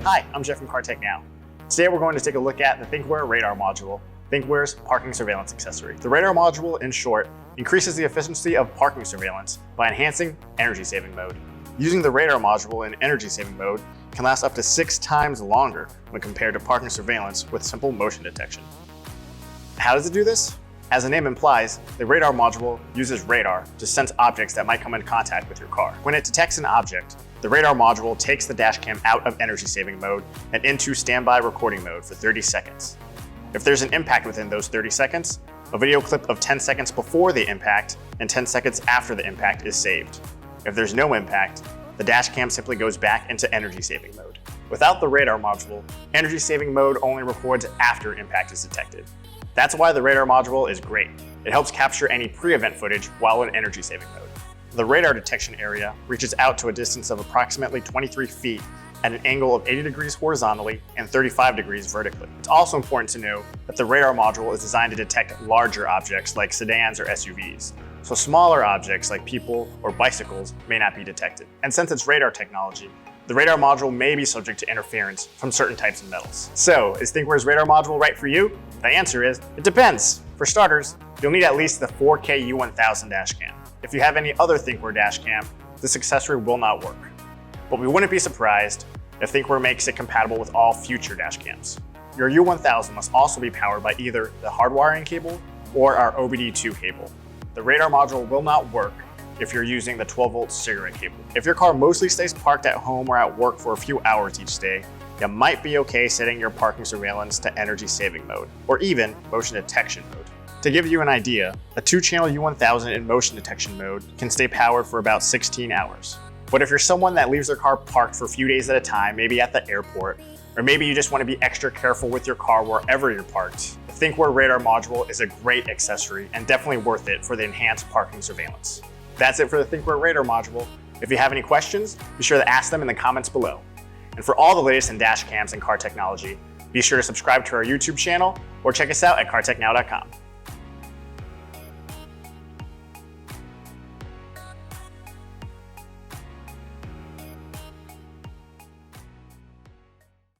Hi, I'm Jeff from CarTech Now. Today we're going to take a look at the Thinkware RADAR Module, Thinkware's parking surveillance accessory. The RADAR Module, in short, increases the efficiency of parking surveillance by enhancing energy-saving mode. Using the RADAR Module in energy-saving mode can last up to 6 times longer when compared to parking surveillance with simple motion detection. How does it do this? As the name implies, the RADAR Module uses radar to sense objects that might come in contact with your car. When it detects an object, the RADAR Module takes the dashcam out of energy-saving mode and into standby recording mode for 30 seconds. If there's an impact within those 30 seconds, a video clip of 10 seconds before the impact and 10 seconds after the impact is saved. If there's no impact, the dashcam simply goes back into energy-saving mode. Without the RADAR Module, energy-saving mode only records after impact is detected. That's why the RADAR Module is great. It helps capture any pre-event footage while in energy-saving mode. The radar detection area reaches out to a distance of approximately 23 feet at an angle of 80 degrees horizontally and 35 degrees vertically. It's also important to know that the radar module is designed to detect larger objects like sedans or SUVs, so smaller objects like people or bicycles may not be detected. And since it's radar technology, the radar module may be subject to interference from certain types of metals. So, is Thinkware's radar module right for you? The answer is, it depends. For starters, you'll need at least the 4K U1000 dashcam. If you have any other Thinkware dashcam, this accessory will not work. But we wouldn't be surprised if Thinkware makes it compatible with all future dashcams. Your U1000 must also be powered by either the hardwiring cable or our OBD2 cable. The radar module will not work if you're using the 12-volt cigarette cable. If your car mostly stays parked at home or at work for a few hours each day, you might be okay setting your parking surveillance to energy-saving mode, or even motion detection mode. To give you an idea, a 2-channel U1000 in motion detection mode can stay powered for about 16 hours. But if you're someone that leaves their car parked for a few days at a time, maybe at the airport, or maybe you just want to be extra careful with your car wherever you're parked, the Thinkware RADAR Module is a great accessory and definitely worth it for the enhanced parking surveillance. That's it for the Thinkware RADAR Module. If you have any questions, be sure to ask them in the comments below. And for all the latest in dash cams and car technology, be sure to subscribe to our YouTube channel or check us out at cartechnow.com.